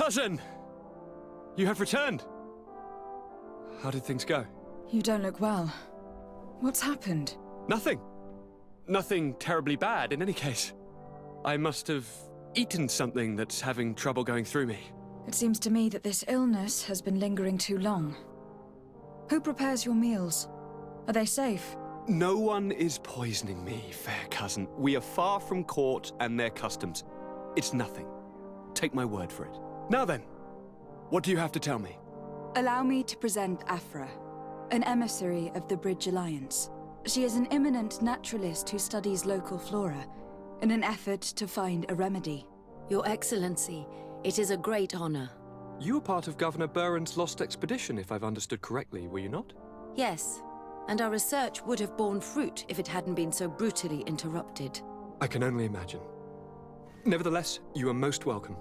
Cousin! You have returned. How did things go? You don't look well. What's happened? Nothing. Nothing terribly bad in any case. I must have eaten something that's having trouble going through me. It seems to me that this illness has been lingering too long. Who prepares your meals? Are they safe? No one is poisoning me, fair cousin. We are far from court and their customs. It's nothing. Take my word for it. Now then, what do you have to tell me? Allow me to present Afra, an emissary of the Bridge Alliance. She is an eminent naturalist who studies local flora in an effort to find a remedy. Your Excellency, it is a great honor. You were part of Governor Buren's lost expedition, if I've understood correctly, were you not? Yes, and our research would have borne fruit if it hadn't been so brutally interrupted. I can only imagine. Nevertheless, you are most welcome.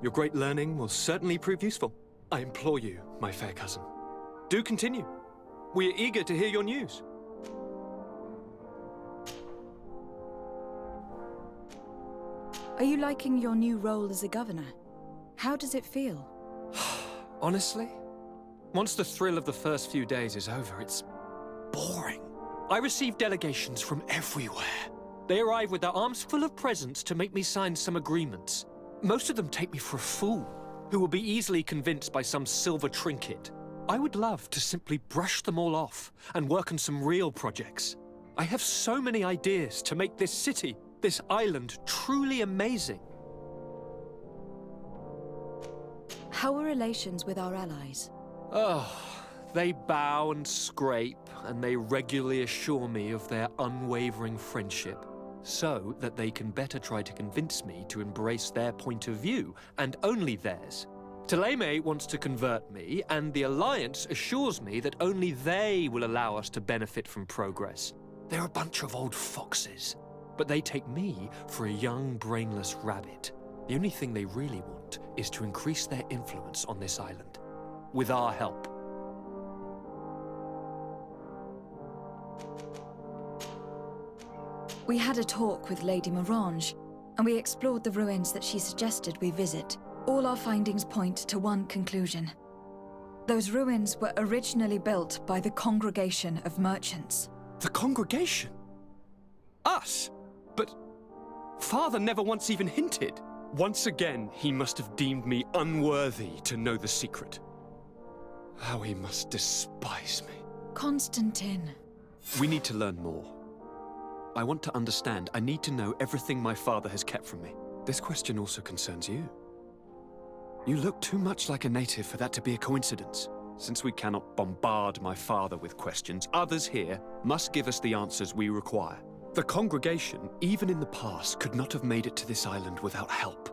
Your great learning will certainly prove useful. I implore you, my fair cousin. Do continue. We are eager to hear your news. Are you liking your new role as a governor? How does it feel? Honestly, once the thrill of the first few days is over, it's boring. I receive delegations from everywhere. They arrive with their arms full of presents to make me sign some agreements. Most of them take me for a fool, who will be easily convinced by some silver trinket. I would love to simply brush them all off and work on some real projects. I have so many ideas to make this city, this island, truly amazing. How are relations with our allies? Oh, they bow and scrape, and they regularly assure me of their unwavering friendship, so that they can better try to convince me to embrace their point of view, and only theirs. Taleme wants to convert me, and the Alliance assures me that only they will allow us to benefit from progress. They're a bunch of old foxes, but they take me for a young, brainless rabbit. The only thing they really want is to increase their influence on this island, with our help. We had a talk with Lady Morange, and we explored the ruins that she suggested we visit. All our findings point to one conclusion. Those ruins were originally built by the Congregation of Merchants. The Congregation? Us? But Father never once even hinted. Once again, he must have deemed me unworthy to know the secret. How he must despise me. Constantine. We need to learn more. I want to understand. I need to know everything my father has kept from me. This question also concerns you. You look too much like a native for that to be a coincidence. Since we cannot bombard my father with questions, others here must give us the answers we require. The Congregation, even in the past, could not have made it to this island without help.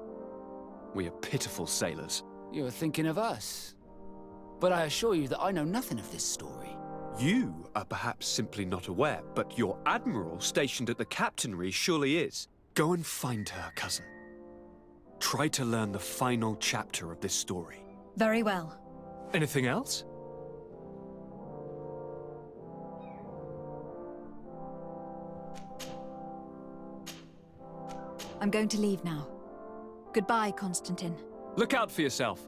We are pitiful sailors. You're thinking of us. But I assure you that I know nothing of this story. You are perhaps simply not aware, but your admiral stationed at the captainry surely is. Go and find her, cousin. Try to learn the final chapter of this story. Very well. Anything else? I'm going to leave now. Goodbye, Constantine. Look out for yourself.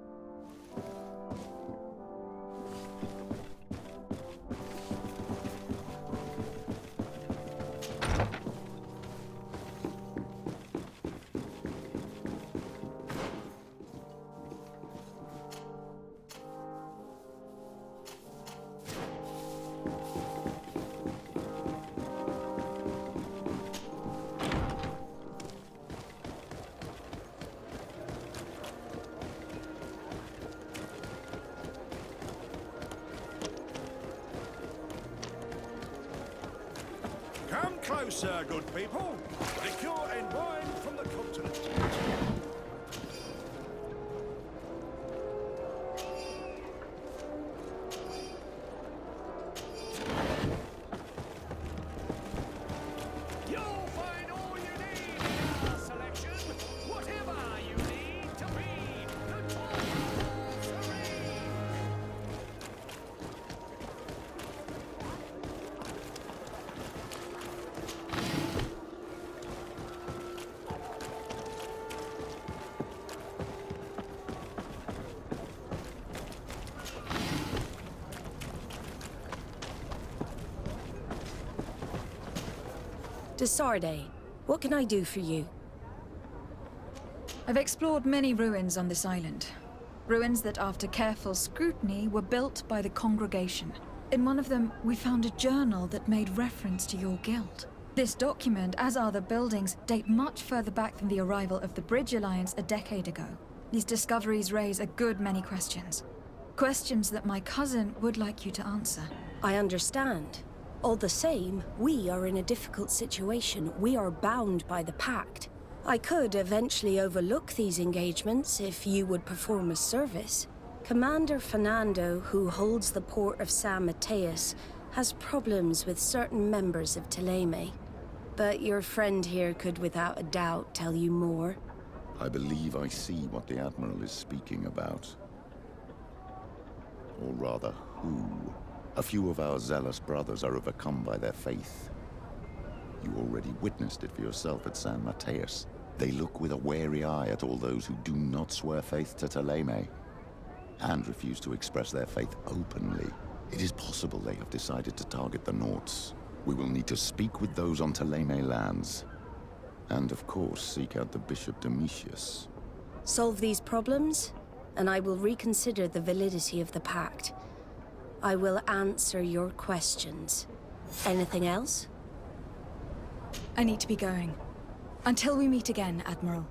Come closer, good people. Liqueur and wine from the continent. You'll find all you need in our selection. Whatever you need to be the tall serene. Desarde, what can I do for you? I've explored many ruins on this island. Ruins that, after careful scrutiny, were built by the congregation. In one of them, we found a journal that made reference to your guild. This document, as are the buildings, date much further back than the arrival of the Bridge Alliance a decade ago. These discoveries raise a good many questions. Questions that my cousin would like you to answer. I understand. All the same, we are in a difficult situation. We are bound by the Pact. I could eventually overlook these engagements if you would perform a service. Commander Fernando, who holds the port of San Mateus, has problems with certain members of Teleme. But your friend here could without a doubt tell you more. I believe I see what the Admiral is speaking about. Or rather, who. A few of our zealous brothers are overcome by their faith. You already witnessed it for yourself at San Mateus. They look with a wary eye at all those who do not swear faith to Teleme, and refuse to express their faith openly. It is possible they have decided to target the Nauts. We will need to speak with those on Teleme lands. And of course, seek out the Bishop Domitius. Solve these problems, and I will reconsider the validity of the Pact. I will answer your questions. Anything else? I need to be going. Until we meet again, Admiral.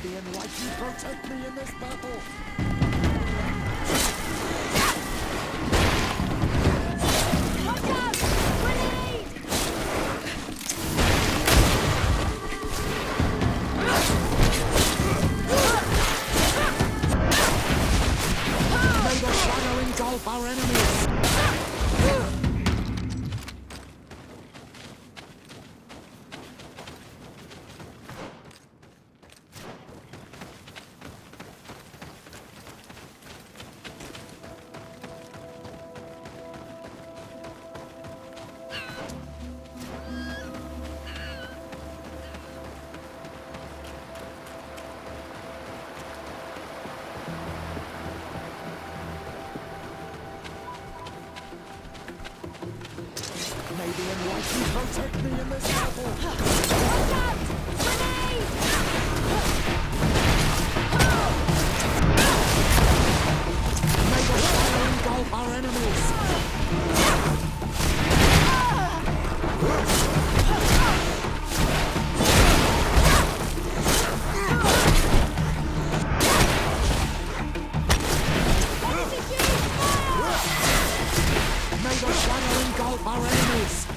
The enlightened protect me in this battle! Watch out! Grenade! May the shadow engulf our enemies! May the enlightened protect me in this battle! Watch out! Grenade! May the shadow engulf our enemies! May the shadow engulf our enemies!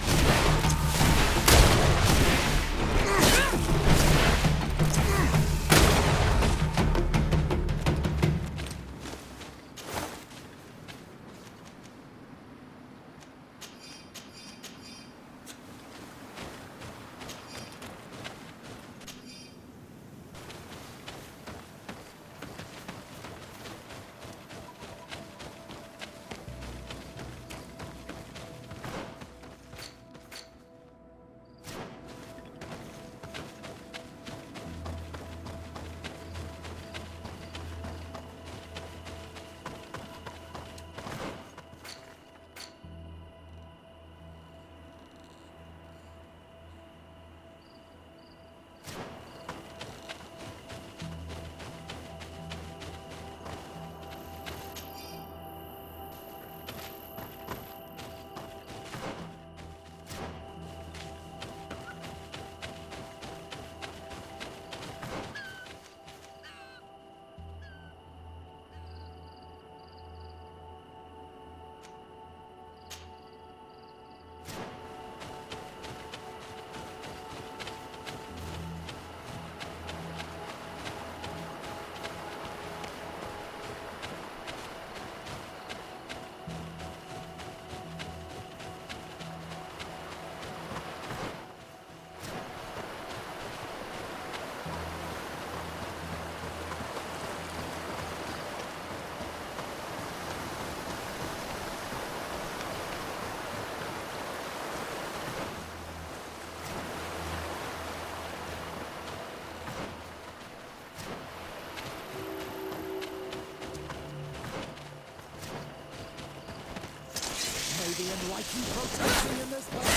enlightened protect me in this battle.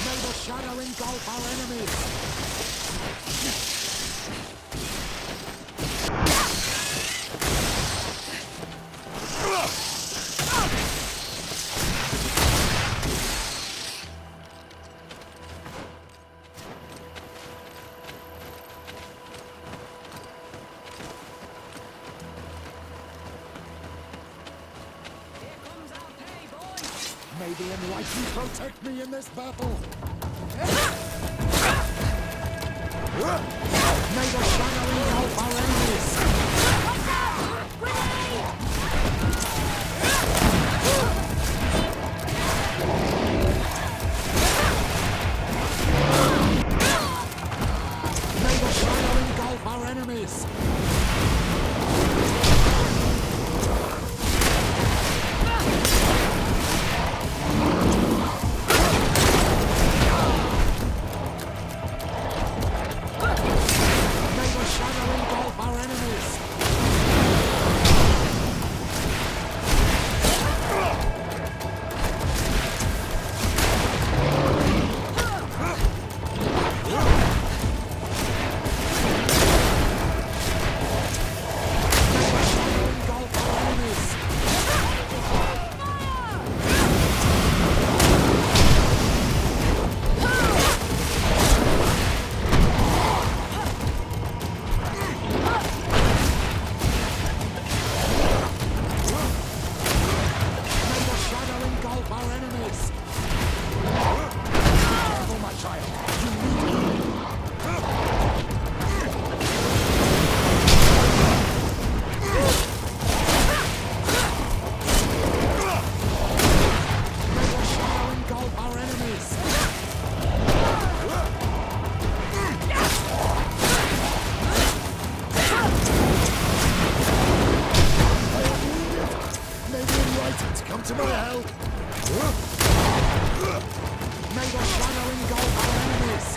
May the shadow engulf our enemies. May the enlightened protect me in this battle. May the shadow engulf our enemies. May the shadow engulf our enemies. Come to my help! May the shadow engulf our enemies!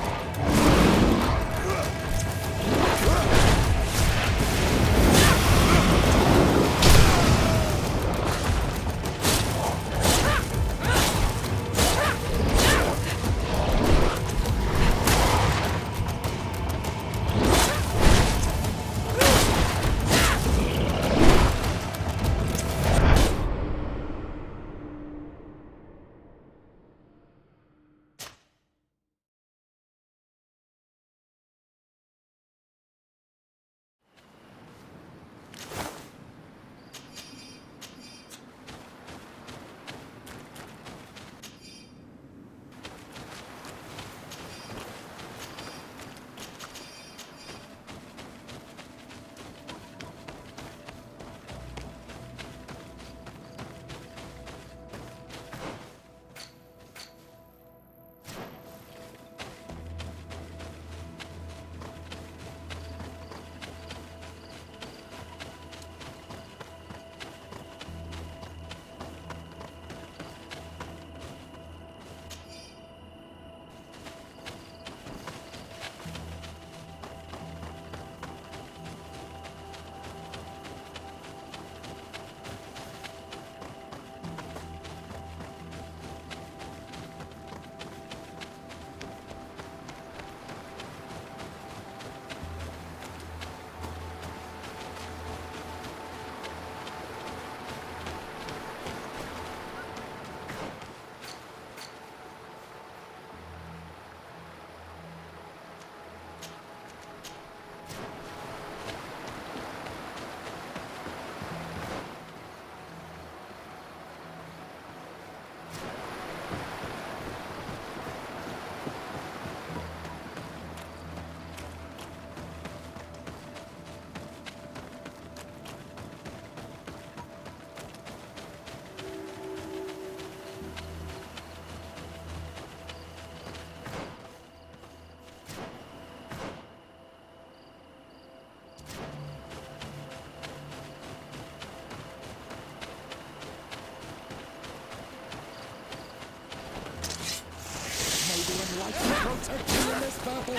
Like to protect you in this battle!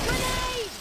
Grenade!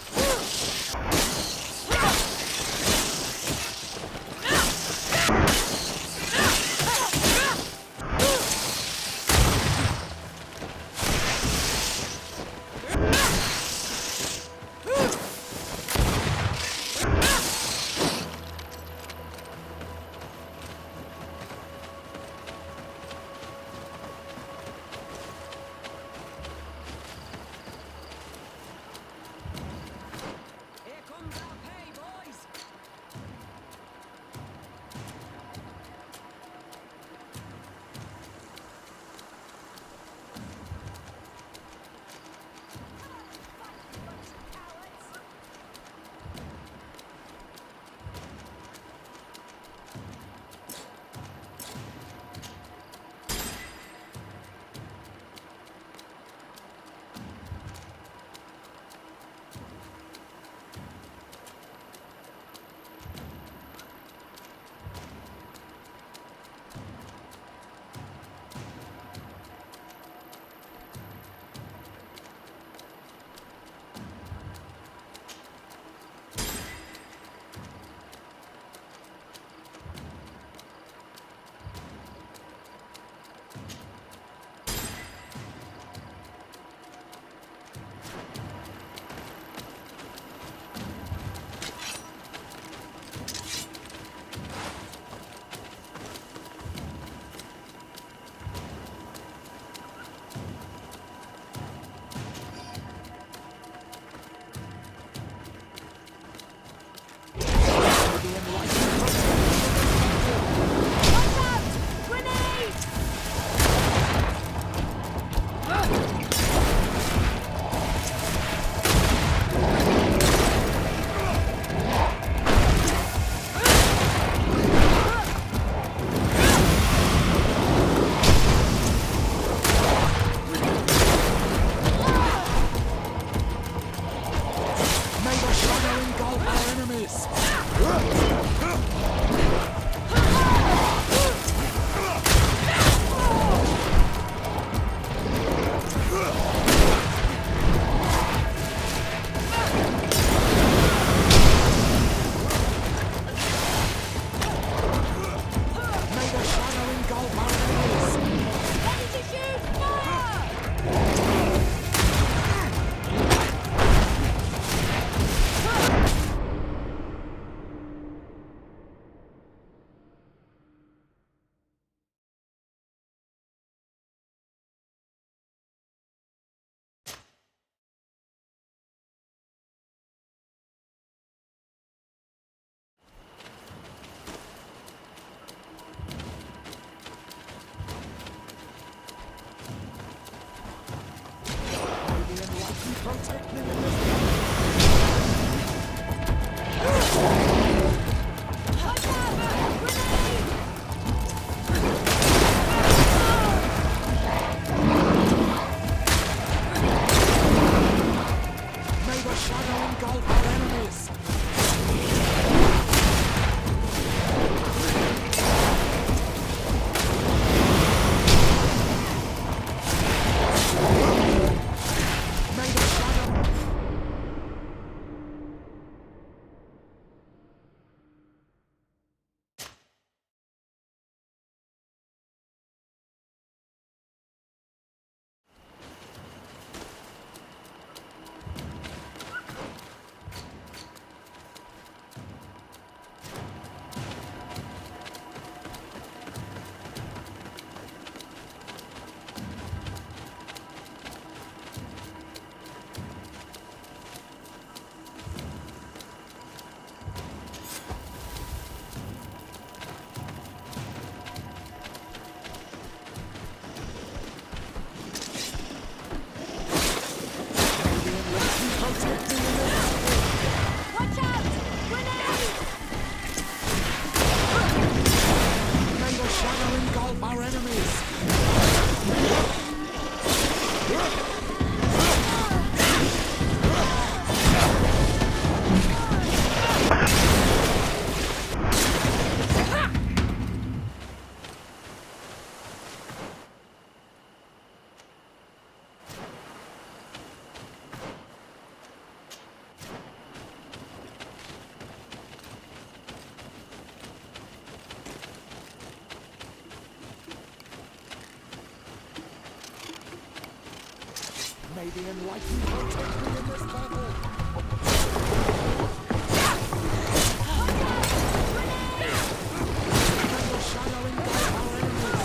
May the enlightened protect me in this battle. May your shadow engulf our enemies.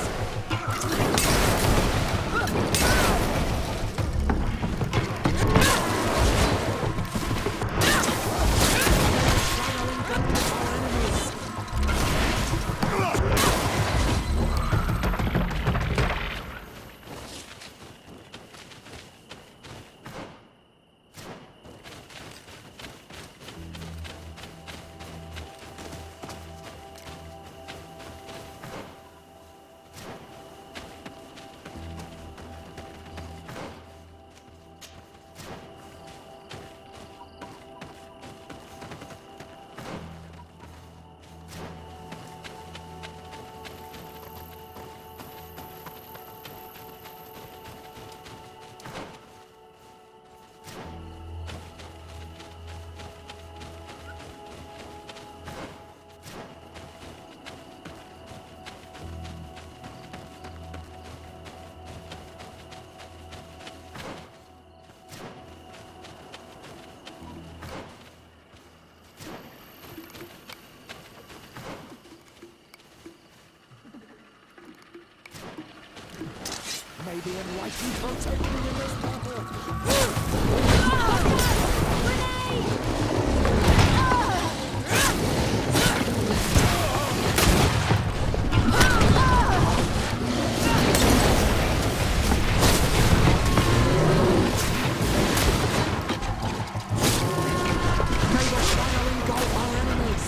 Shadow engulf our enemies. May the enlightened protect me in this battle. May the shadow engulf our enemies.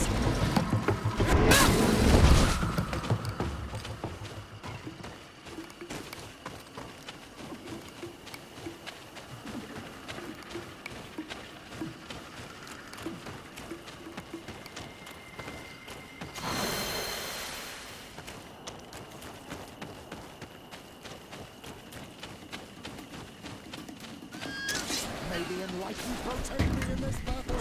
May the enlightened protect me in this battle.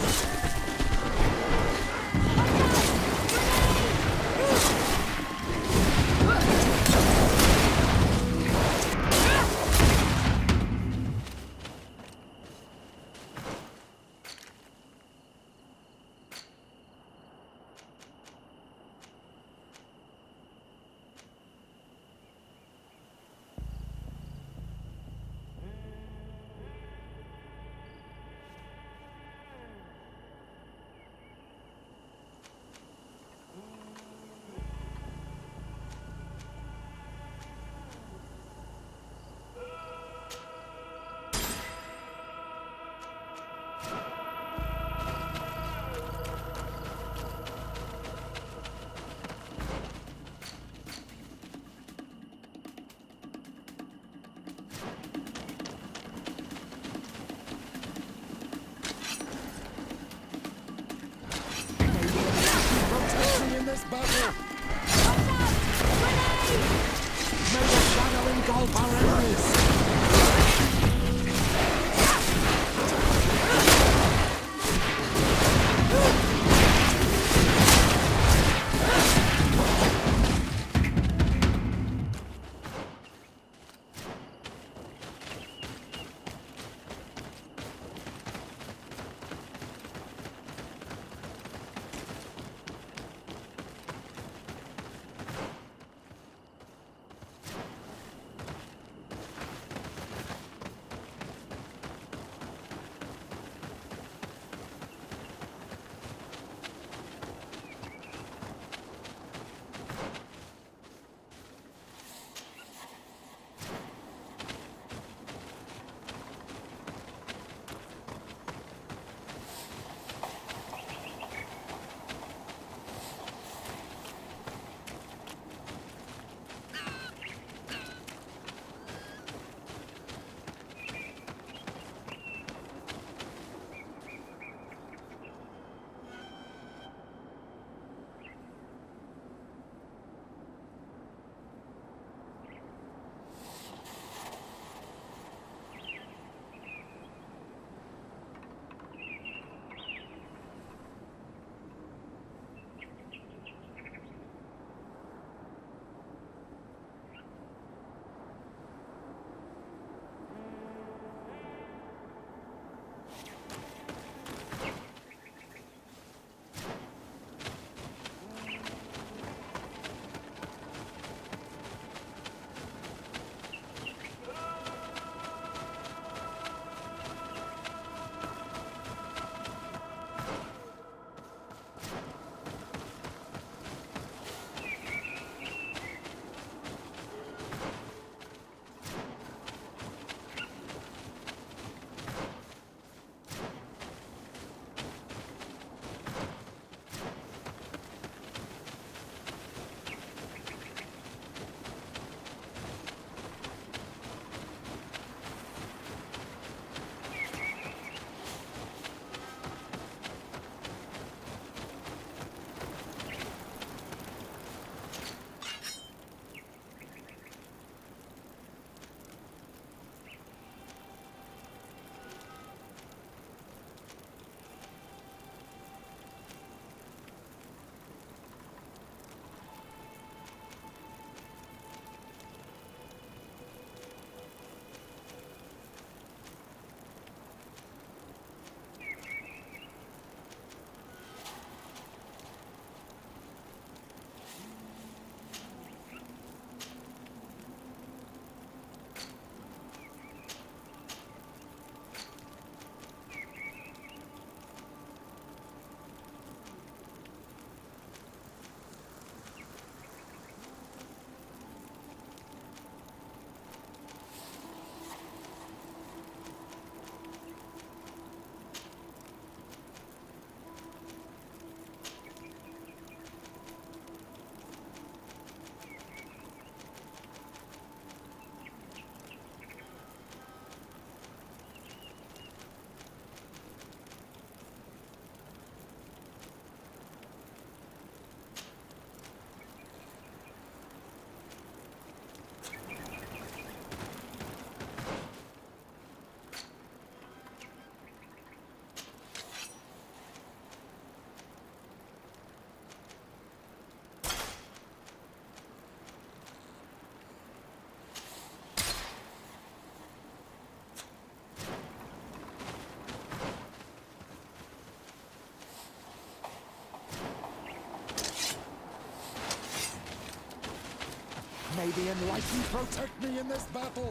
May the Enlightened protect me in this battle!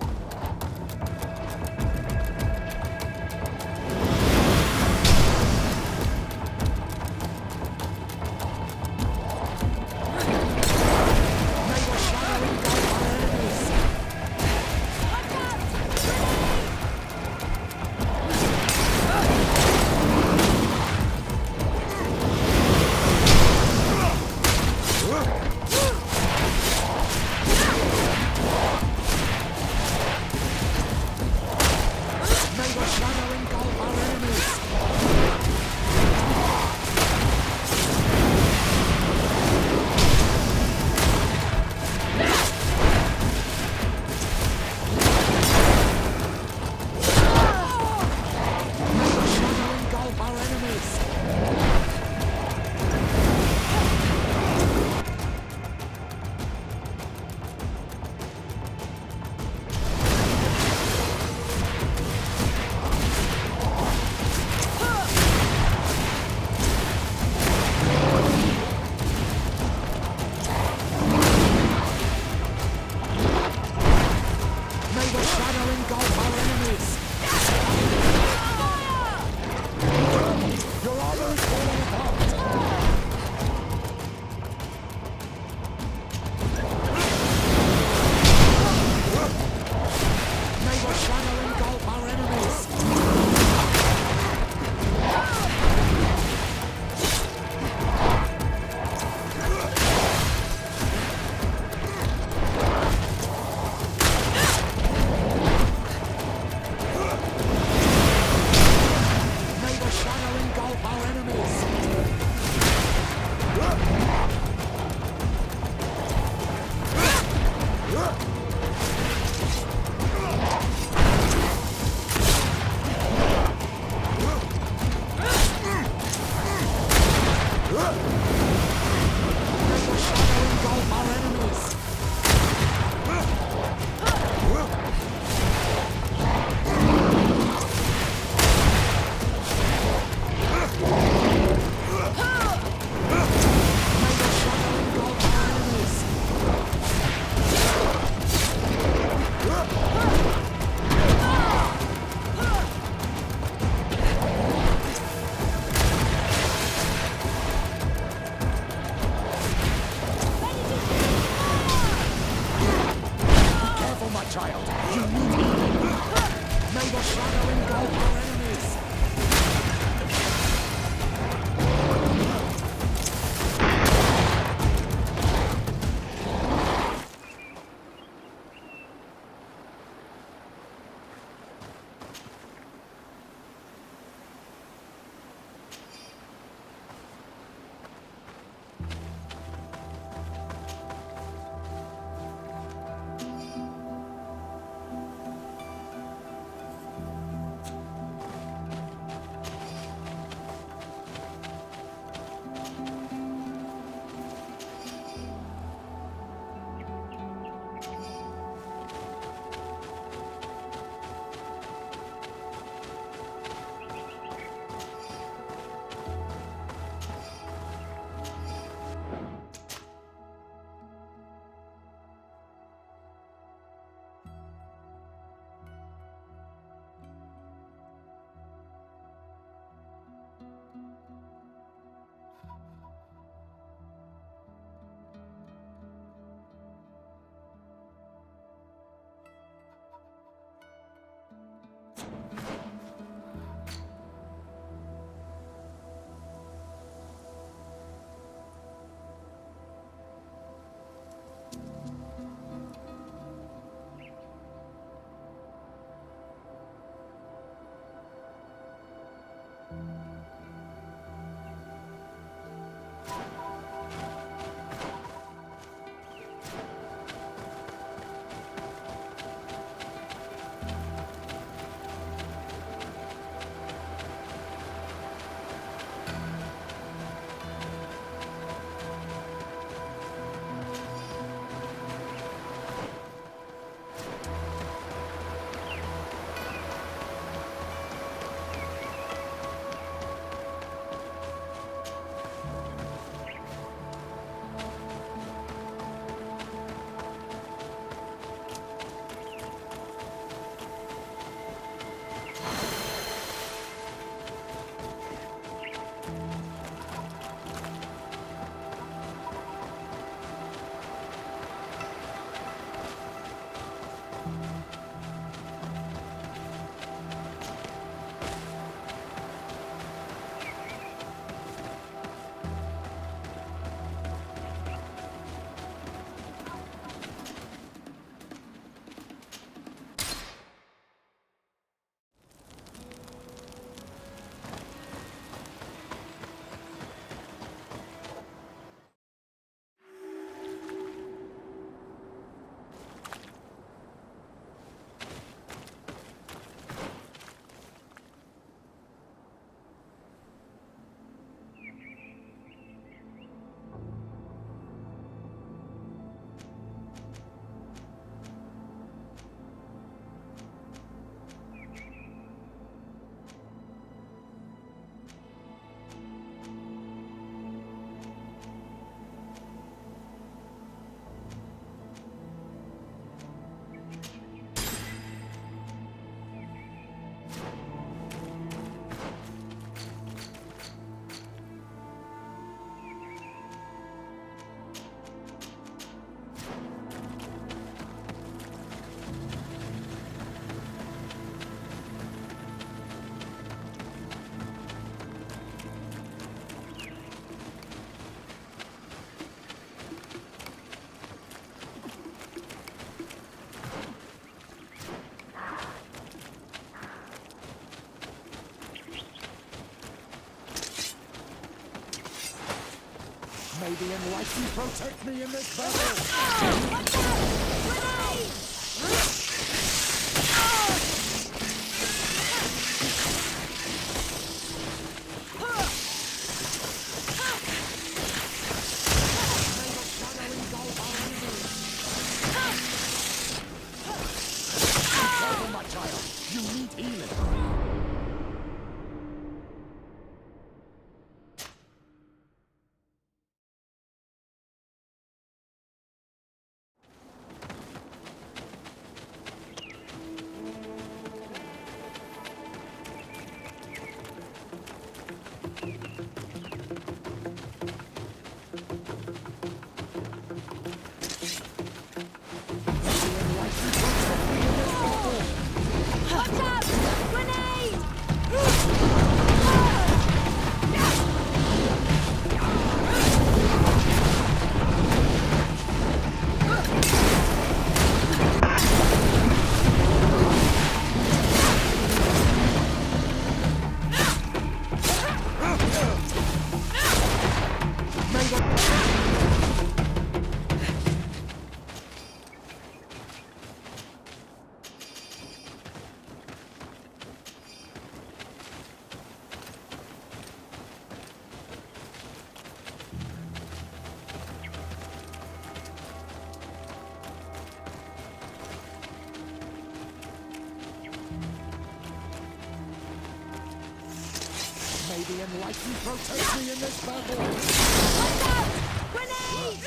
the enlightened protect me in this battle! Careful, my child. You need healing. May the enlightened protect me in this battle! Watch out! Grenade!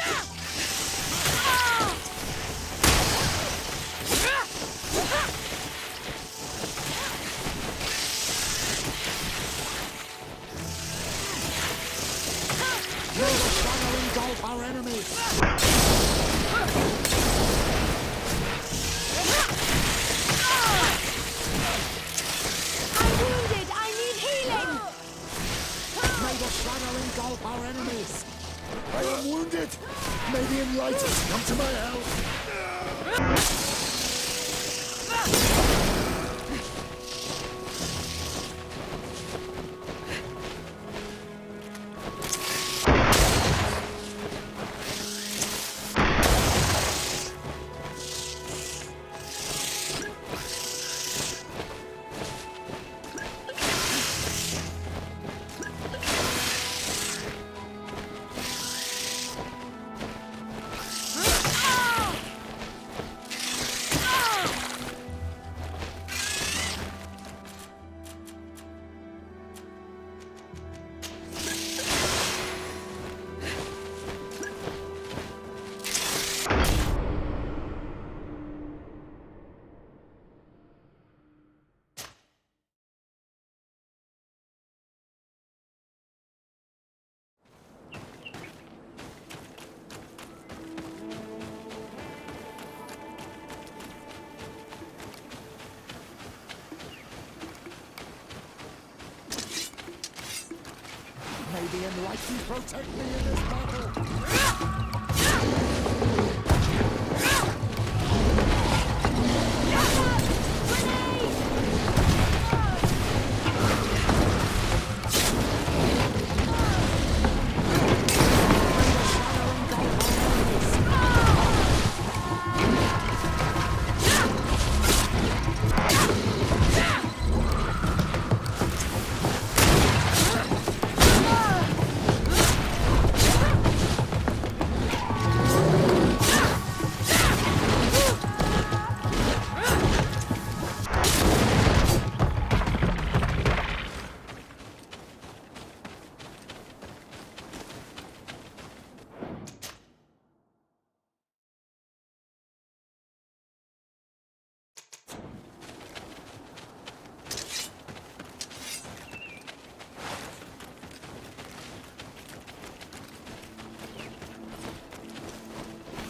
May the shadow engulf our enemies! I'm wounded! I need healing! May the shadow engulf our enemies! I am wounded! May the enlightened come to my help! May the enlightened protect me in this battle!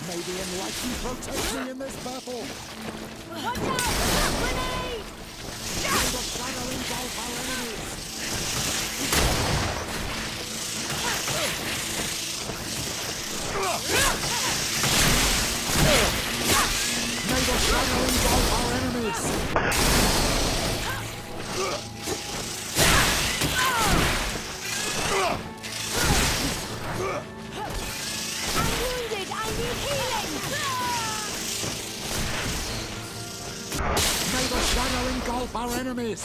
May the enlightened protect me in this battle! Watch out! Grenade! May the shadow engulf our enemies! May the shadow engulf our enemies! May the shadow engulf our enemies!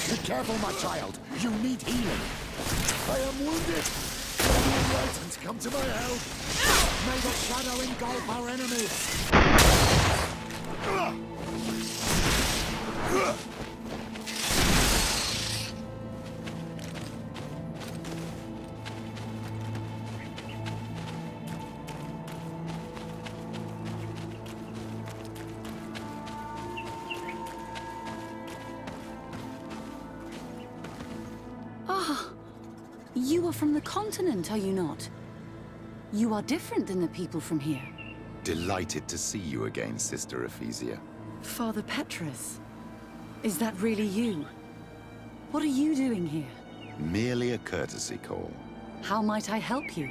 Be careful, my child. You need healing. I am wounded. May the enlightened come to my help. May the shadow engulf our enemies. You are from the continent, are you not? You are different than the people from here. Delighted to see you again, Sister Ephesia. Father Petrus, is that really you? What are you doing here? Merely a courtesy call. How might I help you?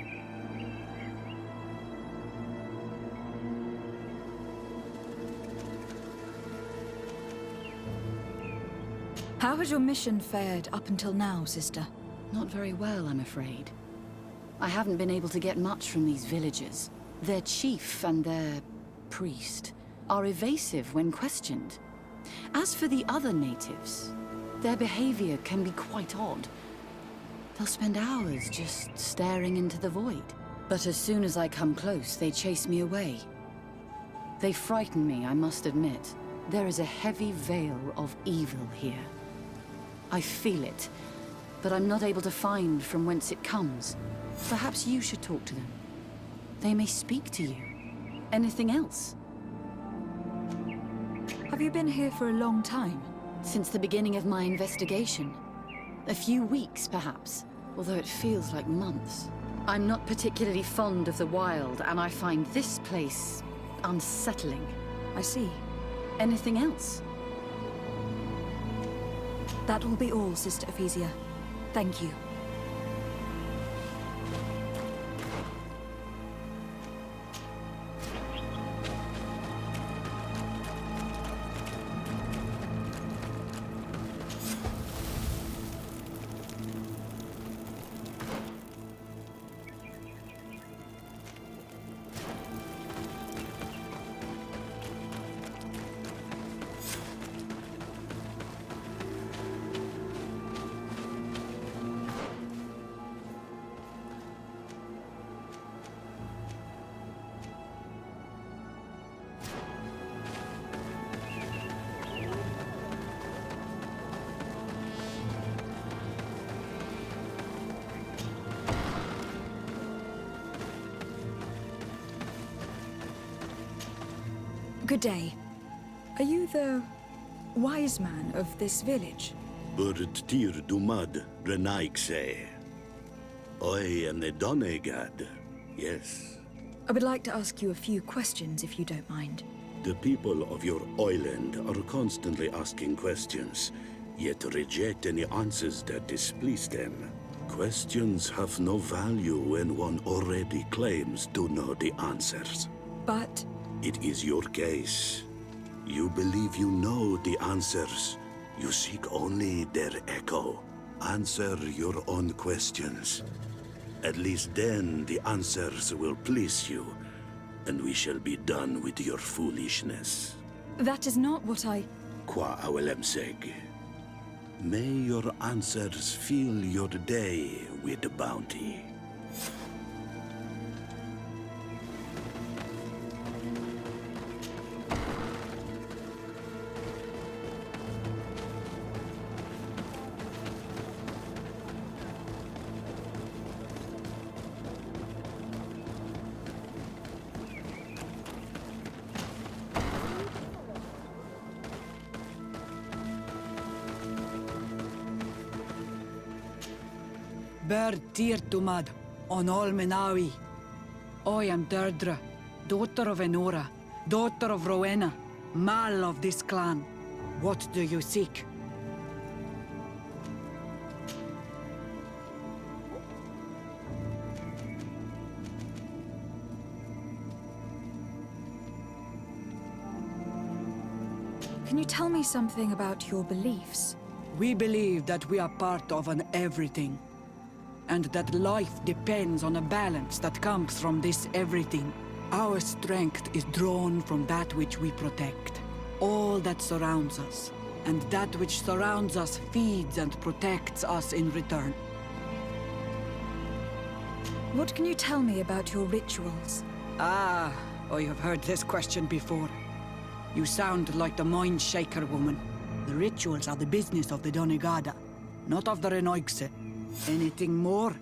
How has your mission fared up until now, sister? Not very well, I'm afraid. I haven't been able to get much from these villagers. Their chief and their priest are evasive when questioned. As for the other natives, their behavior can be quite odd. They'll spend hours just staring into the void. But as soon as I come close, they chase me away. They frighten me, I must admit. There is a heavy veil of evil here. I feel it, but I'm not able to find from whence it comes. Perhaps you should talk to them. They may speak to you. Anything else? Have you been here for a long time? Since the beginning of my investigation. A few weeks, perhaps, although it feels like months. I'm not particularly fond of the wild, and I find this place unsettling. I see. Anything else? That will be all, Sister Ephesia. Thank you. Good day. Are you the wise man of this village? Burt tir dumad renaikse. I am the Donegad, yes. I would like to ask you a few questions, if you don't mind. The people of your island are constantly asking questions, yet reject any answers that displease them. Questions have no value when one already claims to know the answers. But It is your case. You believe you know the answers. You seek only their echo. Answer your own questions. At least then the answers will please you, and we shall be done with your foolishness. that is not what I... Qua awelemseg. May your answers fill your day with bounty. Ber tir tumad, on all Menawi. I am Deirdre, daughter of Enora, daughter of Rowena, Mal of this clan. What do you seek? Can you tell me something about your beliefs? We believe that we are part of an everything. and that life depends on a balance that comes from this everything. Our strength is drawn from that which we protect, all that surrounds us, and that which surrounds us feeds and protects us in return. What can you tell me about your rituals? Ah, I have heard this question before. You sound like the Mind Shaker woman. The rituals are the business of the Donegada, not of the Renoigse. Anything more?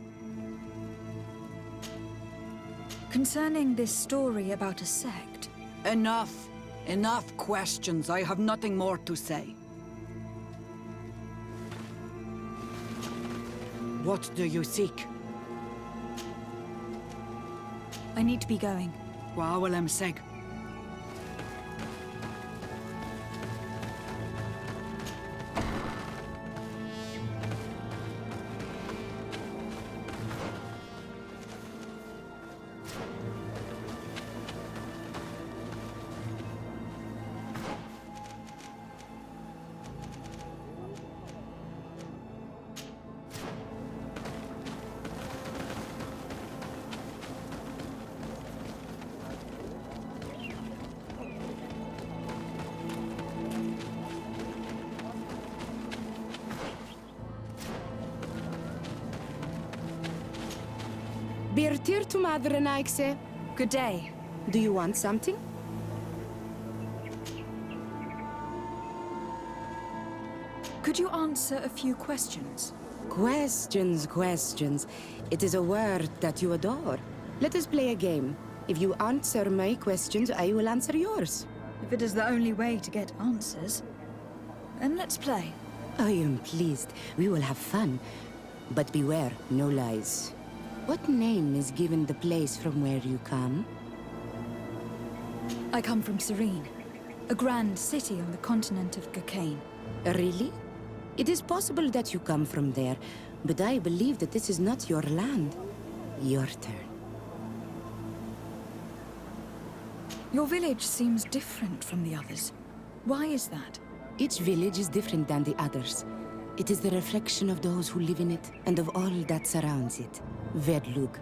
Concerning this story about a sect, Enough! Enough questions. I have nothing more to say. What do you seek? I need to be going. Wa'awalem seg. Birtir to Madre Naikse. Good day. Do you want something? Could you answer a few questions? Questions. It is a word that you adore. Let us play a game. If you answer my questions, I will answer yours. If it is the only way to get answers, then let's play. I am pleased. We will have fun. But beware, no lies. What name is given the place from where you come? I come from Serene, a grand city on the continent of Gakane. Really? It is possible that you come from there, but I believe that this is not your land. Your turn. Your village seems different from the others. Why is that? Each village is different than the others. It is the reflection of those who live in it and of all that surrounds it. Verdlug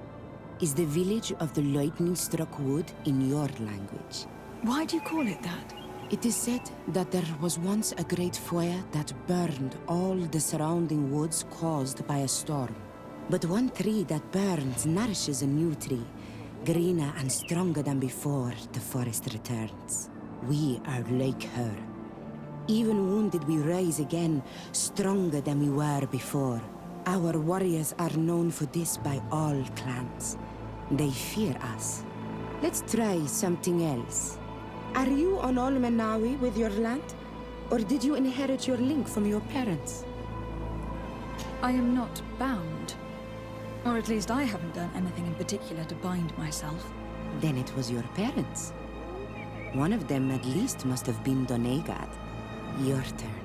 is the village of the lightning-struck wood in your language. Why do you call it that? It is said that there was once a great fire that burned all the surrounding woods caused by a storm. But one tree that burns nourishes a new tree, greener and stronger than before the forest returns. We are like her. Even wounded, we rise again, stronger than we were before. Our warriors are known for this by all clans. They fear us. Let's try something else. Are you on Olmenawi with your land? Or did you inherit your link from your parents? I am not bound. Or at least I haven't done anything in particular to bind myself. Then it was your parents. One of them at least must have been Donegad. Your turn.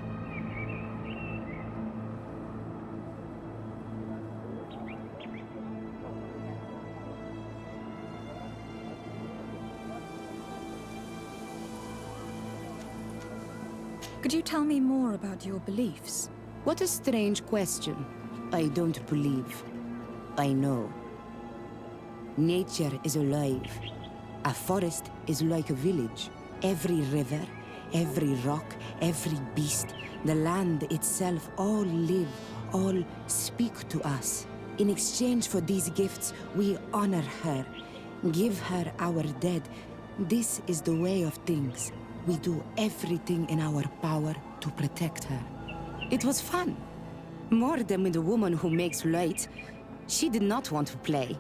Could you tell me more about your beliefs? What a strange question. I don't believe. I know. Nature is alive. A forest is like a village. Every river, every rock, every beast, the land itself, all live, all speak to us. In exchange for these gifts, we honor her, give her our dead. This is the way of things. We do everything in our power to protect her. It was fun. More than with the woman who makes light. She did not want to play.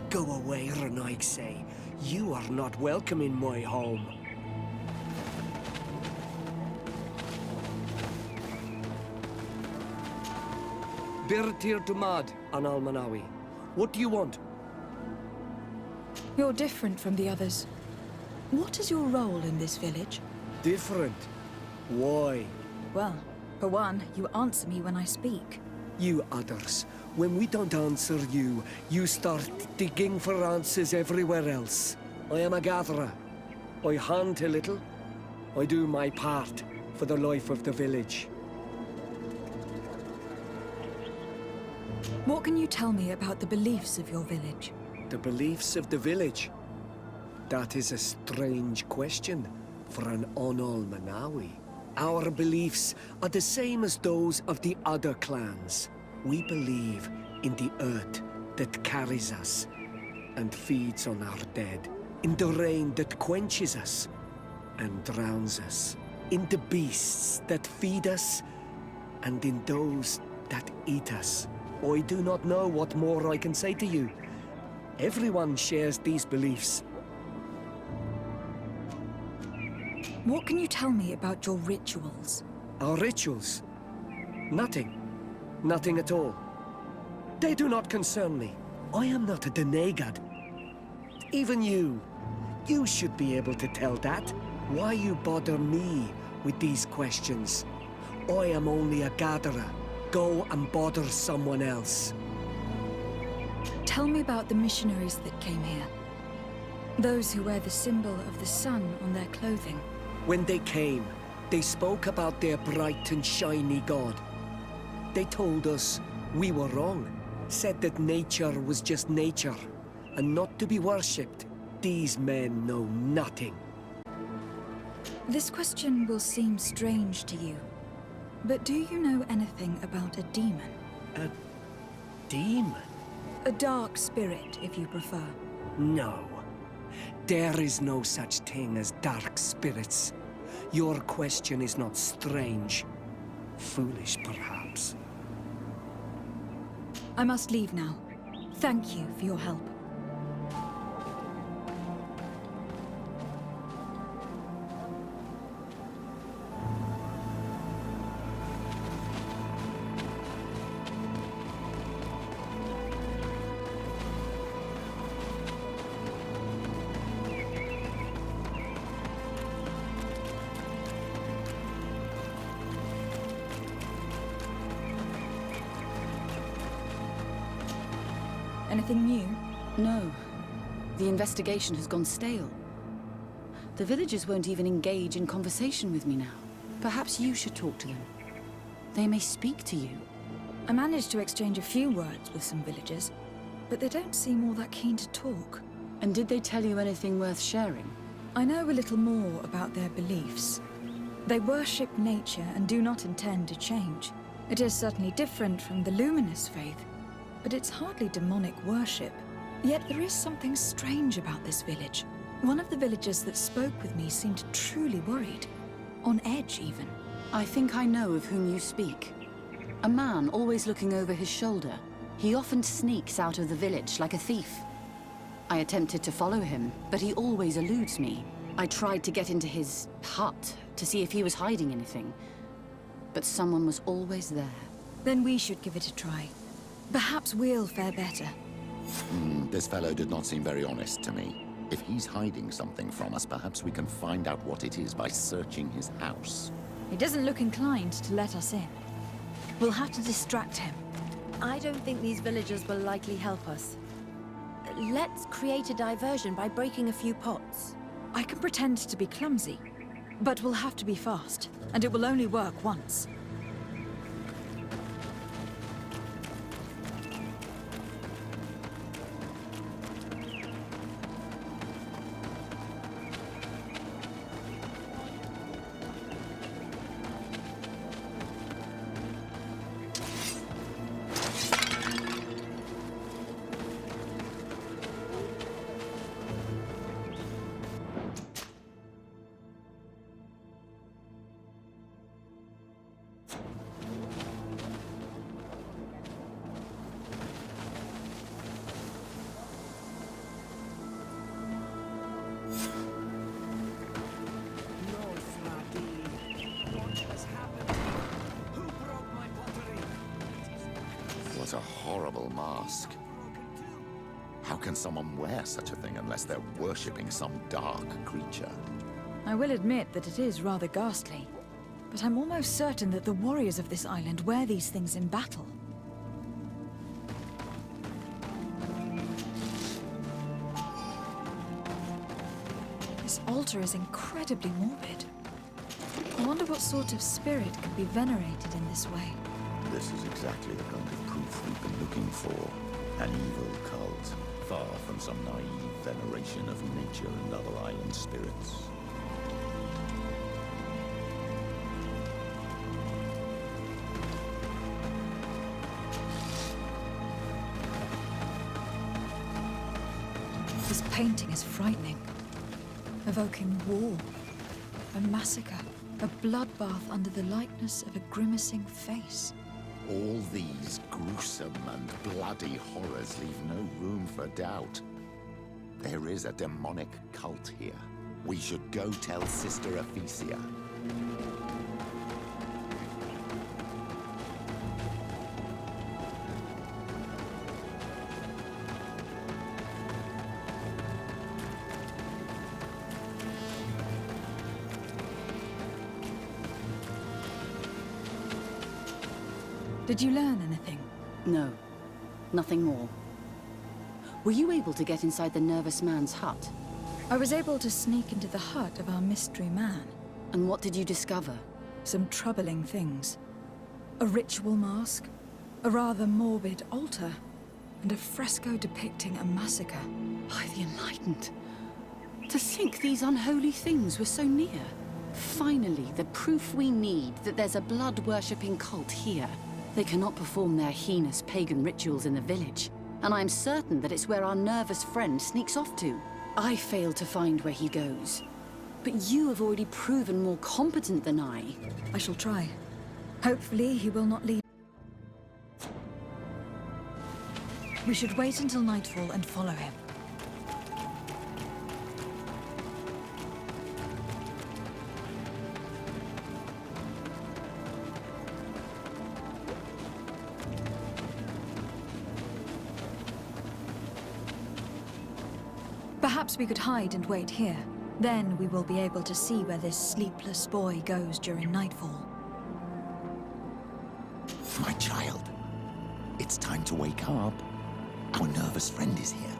Go away, Renoigse. You are not welcome in my home. Birtir Dumad, an Almanawi. What do you want? You're different from the others. What is your role in this village? Different? Why? Well, for one, you answer me when I speak. You others, when we don't answer you, you start digging for answers everywhere else. I am a gatherer. I hunt a little. I do my part for the life of the village. What can you tell me about the beliefs of your village? The beliefs of the village? That is a strange question for an Onol Manawi. Our beliefs are the same as those of the other clans. We believe in the earth that carries us and feeds on our dead, in the rain that quenches us and drowns us, in the beasts that feed us and in those that eat us. I do not know what more I can say to you. Everyone shares these beliefs. What can you tell me about your rituals? Our rituals? Nothing. Nothing at all. They do not concern me. I am not a Denegad. Even you. You should be able to tell that. Why you bother me with these questions? I am only a gatherer. Go and bother someone else. Tell me about the missionaries that came here. Those who wear the symbol of the sun on their clothing. When they came, they spoke about their bright and shiny god. They told us we were wrong, said that nature was just nature, and not to be worshipped. These men know nothing. This question will seem strange to you, but do you know anything about a demon? A demon? A dark spirit, if you prefer. No. There is no such thing as dark spirits. Your question is not strange. Foolish, perhaps. I must leave now. Thank you for your help. Anything new? No. The investigation has gone stale. The villagers won't even engage in conversation with me now. Perhaps you should talk to them. They may speak to you. I managed to exchange a few words with some villagers, but they don't seem all that keen to talk. And did they tell you anything worth sharing? I know a little more about their beliefs. They worship nature and do not intend to change. It is certainly different from the luminous faith, but it's hardly demonic worship. Yet there is something strange about this village. One of the villagers that spoke with me seemed truly worried. On edge, even. I think I know of whom you speak. A man always looking over his shoulder. He often sneaks out of the village like a thief. I attempted to follow him, but he always eludes me. I tried to get into his hut to see if he was hiding anything, but someone was always there. Then we should give it a try. Perhaps we'll fare better. This fellow did not seem very honest to me. If he's hiding something from us, perhaps we can find out what it is by searching his house. He doesn't look inclined to let us in. We'll have to distract him. I don't think these villagers will likely help us. Let's create a diversion by breaking a few pots. I can pretend to be clumsy, but we'll have to be fast, and it will only work once. What a horrible mask. How can someone wear such a thing unless they're worshipping some dark creature? I will admit that it is rather ghastly, but I'm almost certain that the warriors of this island wear these things in battle. This altar is incredibly morbid. I wonder what sort of spirit could be venerated in this way. This is exactly the kind of proof we've been looking for. An evil cult, far from some naive veneration of nature and other island spirits. This painting is frightening, evoking war, a massacre, a bloodbath under the likeness of a grimacing face. All these gruesome and bloody horrors leave no room for doubt. There is a demonic cult here. We should go tell Sister Ephesia. Did you learn anything? No, nothing more. Were you able to get inside the nervous man's hut? I was able to sneak into the hut of our mystery man. And what did you discover? Some troubling things. A ritual mask, a rather morbid altar, and a fresco depicting a massacre. By the Enlightened. To think these unholy things were so near. Finally, the proof we need that there's a blood-worshipping cult here. They cannot perform their heinous pagan rituals in the village, and I'm certain that it's where our nervous friend sneaks off to. I failed to find where he goes. But you have already proven more competent than I. I shall try. Hopefully he will not leave. We should wait until nightfall and follow him. Perhaps we could hide and wait here. Then we will be able to see where this sleepless boy goes during nightfall. My child, it's time to wake up. Our nervous friend is here.